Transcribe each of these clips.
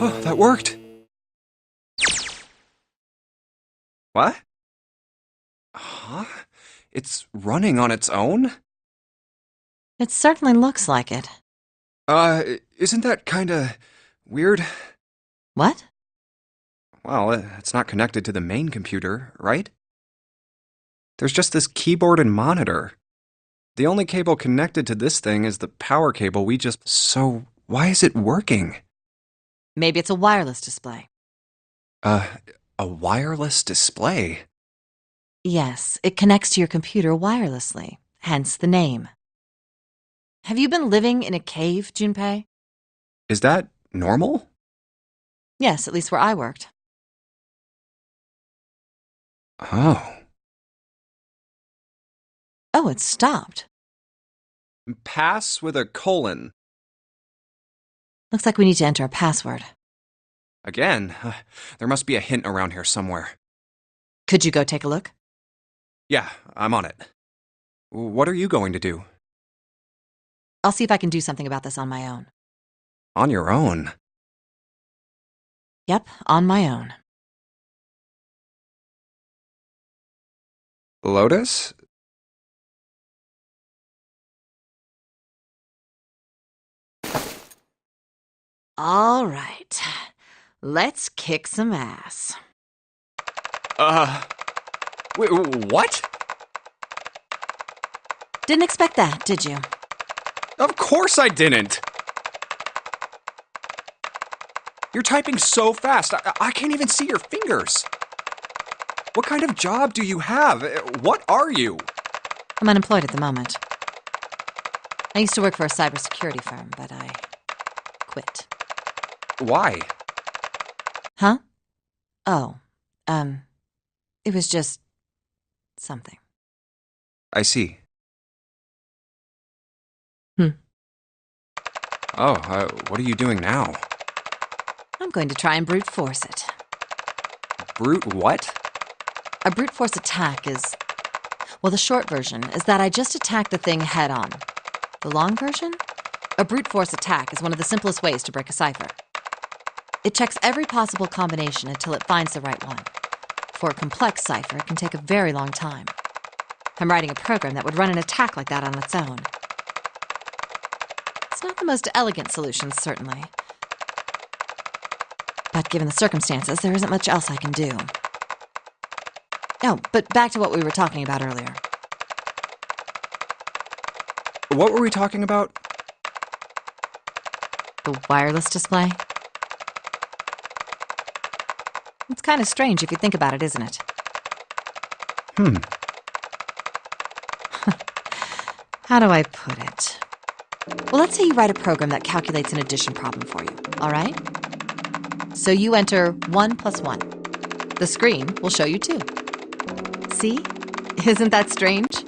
Oh, that worked! What? Huh? It's running on its own? It certainly looks like it. Isn't that kinda weird? What? Well, it's not connected to the main computer, right? There's just this keyboard and monitor. The only cable connected to this thing is the power cable we just... So, why is it working? Maybe it's a wireless display. Uh, a wireless display? Yes, it connects to your computer wirelessly, hence the name. Have you been living in a cave, Junpei? Is that normal? Yes, at least where I worked. Oh. Oh, it stopped. Pass with a colon. Looks like we need to enter a password. Again, there must be a hint around here somewhere. Could you go take a look? Yeah, I'm on it. What are you going to do? I'll see if I can do something about this on my own. On your own? Yep, on my own. Lotus? All right. Let's kick some ass. Wait, what? Didn't expect that, did you? Of course I didn't! You're typing so fast, I can't even see your fingers. What kind of job do you have? What are you? I'm unemployed at the moment. I used to work for a cybersecurity firm, but I quit. Why? Huh? Oh, it was just something. I see. Hmm. What are you doing now? I'm going to try and brute force it. Brute what? A brute force attack is... Well, the short version is that I just attack the thing head on. The long version? A brute force attack is one of the simplest ways to break a cipher. It checks every possible combination until it finds the right one. For a complex cipher, it can take a very long time. I'm writing a program that would run an attack like that on its own. It's not the most elegant solution, certainly. But given the circumstances, there isn't much else I can do. Oh, but back to what we were talking about earlier. What were we talking about? The wireless display? It's kind of strange if you think about it, isn't it? How do I put it? Well, let's say you write a program that calculates an addition problem for you, all right? So you enter 1 plus 1. The screen will show you 2. See? Isn't that strange?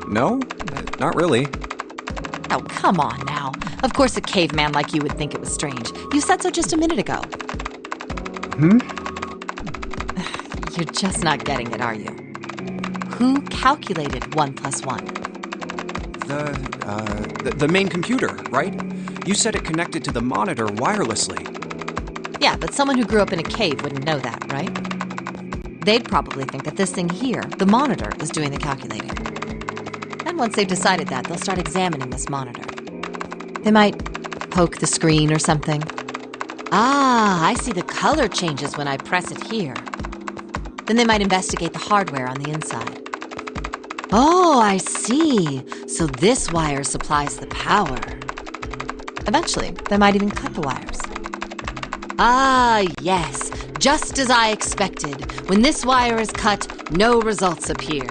No, not really. Oh, come on now. Of course a caveman like you would think it was strange. You said so just a minute ago. You're just not getting it, are you? Who calculated 1 plus 1? The main computer, right? You said it connected to the monitor wirelessly. Yeah, but someone who grew up in a cave wouldn't know that, right? They'd probably think that this thing here, the monitor, is doing the calculating. And once they've decided that, they'll start examining this monitor. They might poke the screen or something. Ah, I see the color changes when I press it here. Then they might investigate the hardware on the inside. Oh, I see. So this wire supplies the power. Eventually, they might even cut the wires. Ah, yes. Just as I expected. When this wire is cut, no results appear.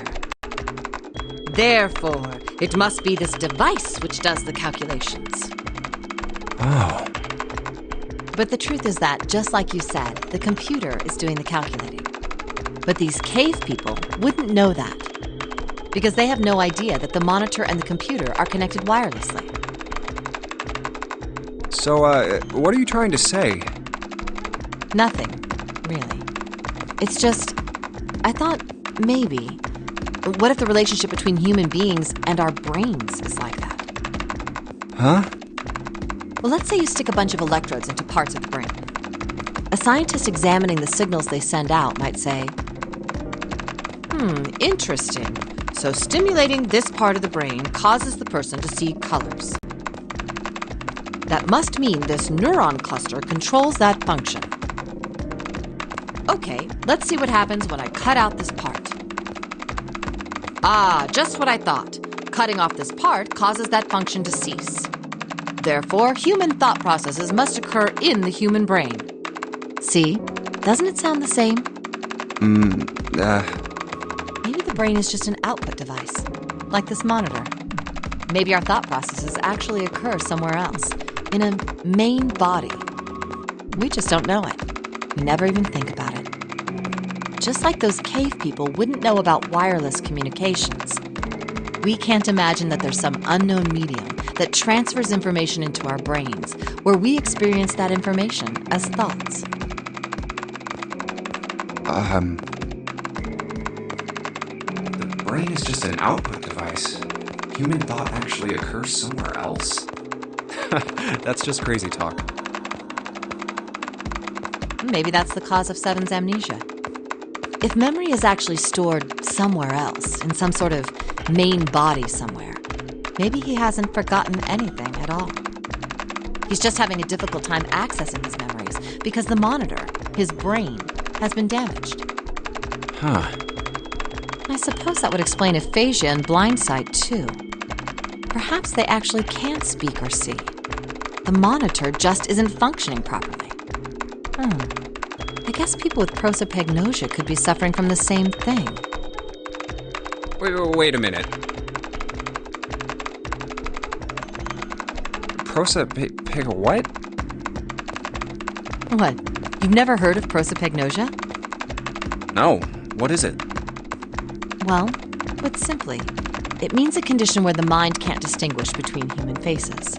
Therefore, it must be this device which does the calculations. Oh. But the truth is that, just like you said, the computer is doing the calculating. But these cave people wouldn't know that, because they have no idea that the monitor and the computer are connected wirelessly. So, what are you trying to say? Nothing, really. It's just, I thought maybe, what if the relationship between human beings and our brains is like that? Huh? Well, let's say you stick a bunch of electrodes into parts of the brain. A scientist examining the signals they send out might say, interesting. So stimulating this part of the brain causes the person to see colors. That must mean this neuron cluster controls that function. Okay, let's see what happens when I cut out this part. Ah, just what I thought. Cutting off this part causes that function to cease. Therefore, human thought processes must occur in the human brain. See? Doesn't it sound the same? Maybe the brain is just an output device, like this monitor. Maybe our thought processes actually occur somewhere else, in a main body. We just don't know it. We never even think about it. Just like those cave people wouldn't know about wireless communications. We can't imagine that there's some unknown medium that transfers information into our brains, where we experience that information as thoughts. The brain is just an output device. Human thought actually occurs somewhere else? That's just crazy talk. Maybe that's the cause of Seven's amnesia. If memory is actually stored somewhere else, in some sort of main body somewhere, maybe he hasn't forgotten anything at all. He's just having a difficult time accessing his memories because the monitor, his brain, has been damaged. Huh. I suppose that would explain aphasia and blindsight, too. Perhaps they actually can't speak or see. The monitor just isn't functioning properly. I guess people with prosopagnosia could be suffering from the same thing. Wait a minute. What? What? You've never heard of prosopagnosia? No. What is it? Well, put simply, it means a condition where the mind can't distinguish between human faces.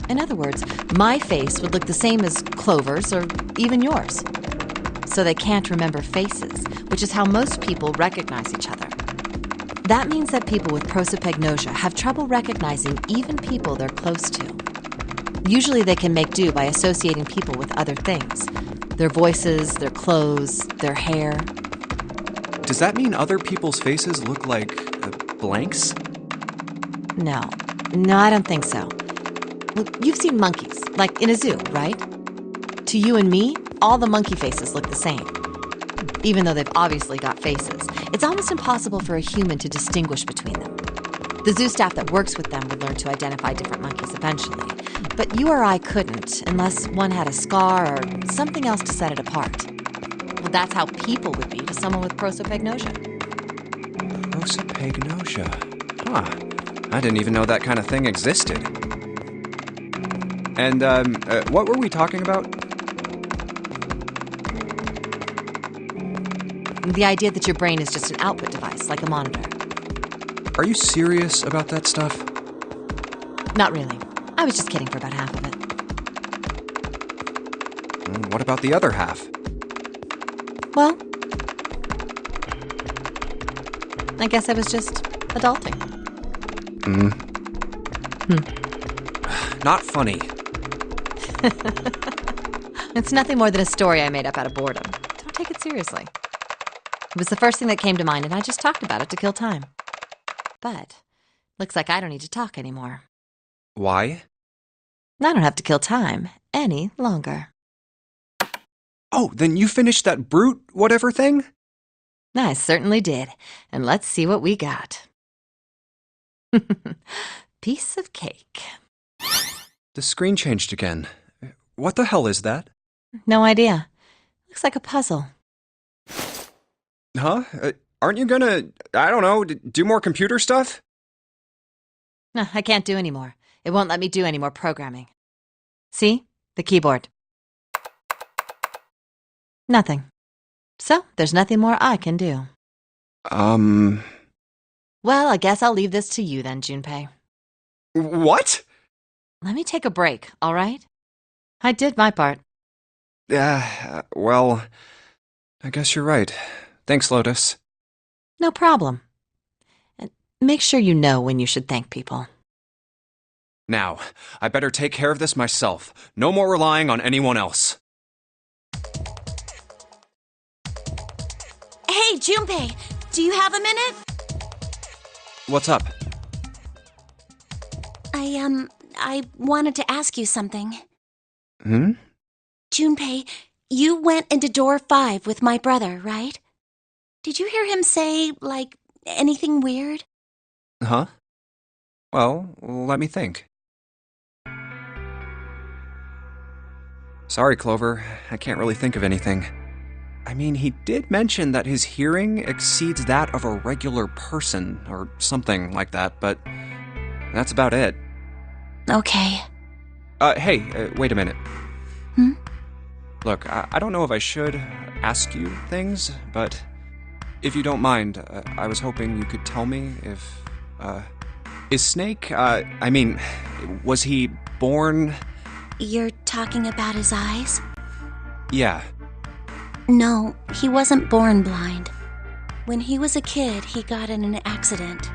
In other words, my face would look the same as Clover's or even yours. So they can't remember faces, which is how most people recognize each other. That means that people with prosopagnosia have trouble recognizing even people they're close to. Usually they can make do by associating people with other things. Their voices, their clothes, their hair. Does that mean other people's faces look like blanks? No, I don't think so. Look, you've seen monkeys, like in a zoo, right? To you and me, all the monkey faces look the same. Even though they've obviously got faces, it's almost impossible for a human to distinguish between them. The zoo staff that works with them would learn to identify different monkeys eventually, but you or I couldn't unless one had a scar or something else to set it apart. Well, that's how people would be to someone with prosopagnosia. Prosopagnosia? Huh. I didn't even know that kind of thing existed. And, what were we talking about? The idea that your brain is just an output device, like a monitor. Are you serious about that stuff? Not really. I was just kidding for about half of it. What about the other half? Well, I guess I was just adulting. Not funny. It's nothing more than a story I made up out of boredom. Don't take it seriously. It was the first thing that came to mind, and I just talked about it to kill time. But looks like I don't need to talk anymore. Why? I don't have to kill time any longer. Oh, then you finished that brute whatever thing? I certainly did. And let's see what we got. Piece of cake. The screen changed again. What the hell is that? No idea. Looks like a puzzle. Huh? Aren't you gonna, I don't know, do more computer stuff? No, I can't do any more. It won't let me do any more programming. See? The keyboard. Nothing. So, there's nothing more I can do. Well, I guess I'll leave this to you then, Junpei. What? Let me take a break, all right? I did my part. Well, I guess you're right. Thanks, Lotus. No problem. And make sure you know when you should thank people. Now, I better take care of this myself. No more relying on anyone else. Hey, Junpei, do you have a minute? What's up? I wanted to ask you something. Hmm? Junpei, you went into door 5 with my brother, right? Did you hear him say, like, anything weird? Huh? Well, let me think. Sorry, Clover. I can't really think of anything. I mean, he did mention that his hearing exceeds that of a regular person, or something like that, but that's about it. Okay. Hey, wait a minute. Hmm? Look, I don't know if I should ask you things, but if you don't mind, I was hoping you could tell me if, is Snake, was he born? You're talking about his eyes? Yeah. No, he wasn't born blind. When he was a kid, he got in an accident.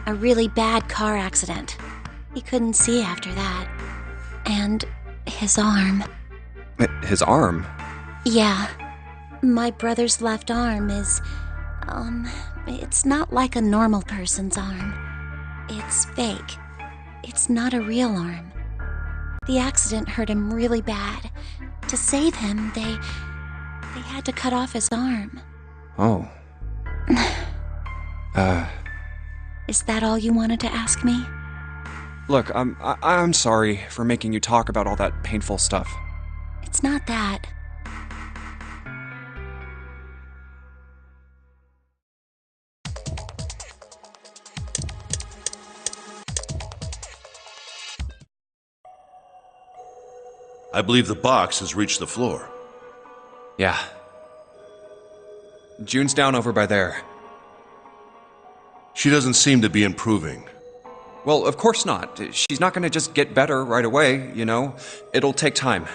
A really bad car accident. He couldn't see after that. And his arm. His arm? Yeah. My brother's left arm is, it's not like a normal person's arm. It's fake. It's not a real arm. The accident hurt him really bad. To save him, they had to cut off his arm. Oh. Is that all you wanted to ask me? Look, I'm sorry for making you talk about all that painful stuff. It's not that. I believe the box has reached the floor. Yeah. June's down over by there. She doesn't seem to be improving. Well, of course not. She's not gonna just get better right away, you know? It'll take time.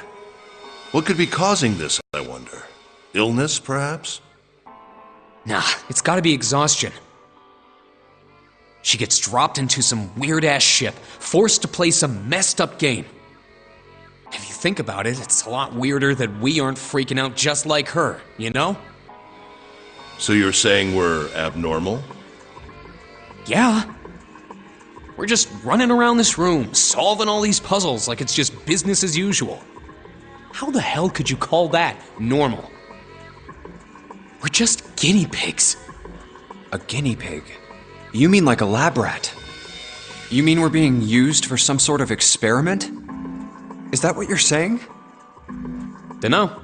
What could be causing this, I wonder? Illness, perhaps? Nah, it's gotta be exhaustion. She gets dropped into some weird-ass ship, forced to play some messed-up game. If you think about it, it's a lot weirder that we aren't freaking out just like her, you know? So you're saying we're abnormal? Yeah. We're just running around this room, solving all these puzzles like it's just business as usual. How the hell could you call that normal? We're just guinea pigs. A guinea pig? You mean like a lab rat? You mean we're being used for some sort of experiment? Is that what you're saying? Dunno.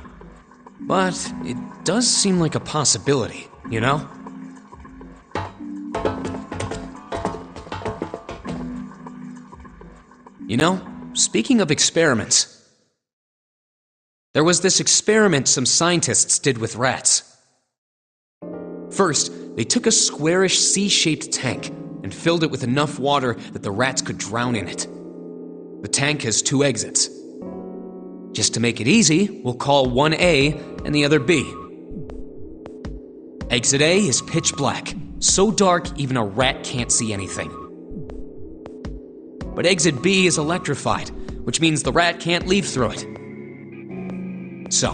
But it does seem like a possibility, you know? You know, speaking of experiments, there was this experiment some scientists did with rats. First, they took a squarish C-shaped tank and filled it with enough water that the rats could drown in it. The tank has 2 exits. Just to make it easy, we'll call one A and the other B. Exit A is pitch black, so dark even a rat can't see anything. But exit B is electrified, which means the rat can't leave through it. So,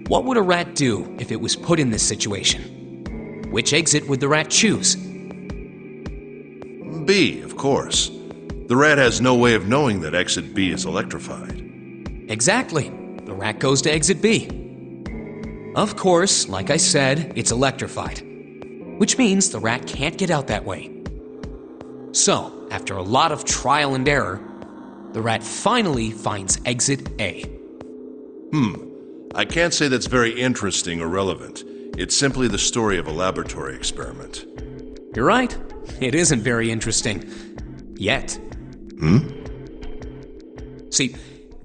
what would a rat do if it was put in this situation? Which exit would the rat choose? B, of course. The rat has no way of knowing that exit B is electrified. Exactly. The rat goes to exit B. Of course, like I said, it's electrified, which means the rat can't get out that way. So, after a lot of trial and error, the rat finally finds exit A. I can't say that's very interesting or relevant. It's simply the story of a laboratory experiment. You're right. It isn't very interesting. Yet. See,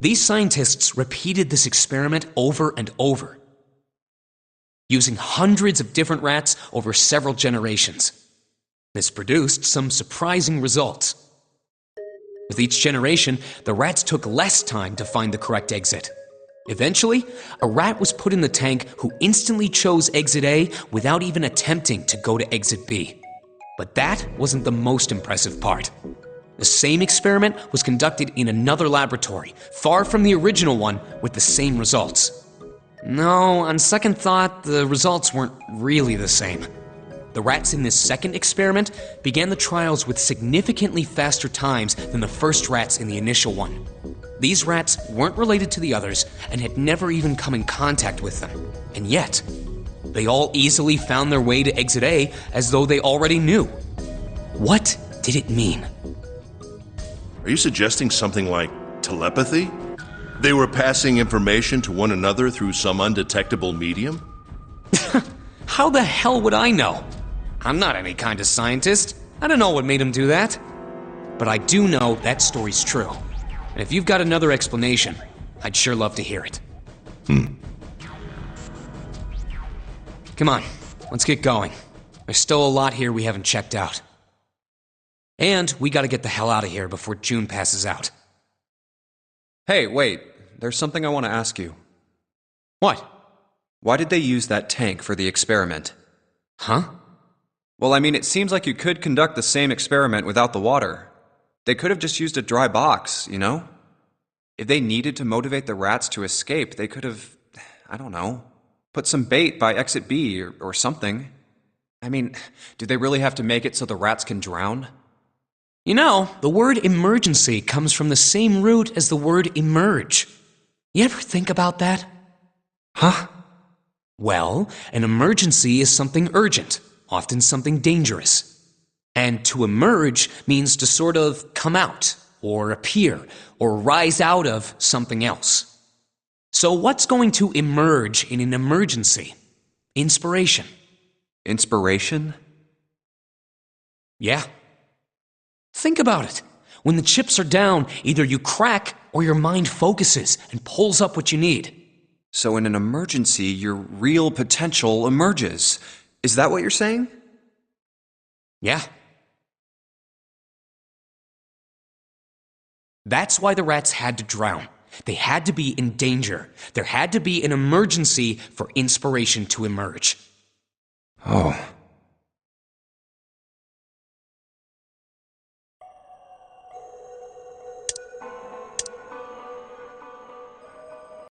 these scientists repeated this experiment over and over, using hundreds of different rats over several generations. This produced some surprising results. With each generation, the rats took less time to find the correct exit. Eventually, a rat was put in the tank who instantly chose exit A without even attempting to go to exit B. But that wasn't the most impressive part. The same experiment was conducted in another laboratory, far from the original one, with the same results. No, on second thought, the results weren't really the same. The rats in this second experiment began the trials with significantly faster times than the first rats in the initial one. These rats weren't related to the others and had never even come in contact with them. And yet, they all easily found their way to Exit A as though they already knew. What did it mean? Are you suggesting something like telepathy? They were passing information to one another through some undetectable medium? How the hell would I know? I'm not any kind of scientist. I don't know what made him do that. But I do know that story's true. And if you've got another explanation, I'd sure love to hear it. Come on, let's get going. There's still a lot here we haven't checked out. And we gotta get the hell out of here before June passes out. Hey, wait. There's something I want to ask you. What? Why did they use that tank for the experiment? Huh? Well, I mean, it seems like you could conduct the same experiment without the water. They could have just used a dry box, you know? If they needed to motivate the rats to escape, they could have, I don't know, put some bait by exit B or something. I mean, do they really have to make it so the rats can drown? You know, the word emergency comes from the same root as the word emerge. You ever think about that? Huh? Well, an emergency is something urgent, often something dangerous. And to emerge means to sort of come out, or appear, or rise out of something else. So what's going to emerge in an emergency? Inspiration. Inspiration? Yeah. Think about it. When the chips are down, either you crack or your mind focuses and pulls up what you need. So in an emergency, your real potential emerges. Is that what you're saying? Yeah. That's why the rats had to drown. They had to be in danger. There had to be an emergency for inspiration to emerge. Oh.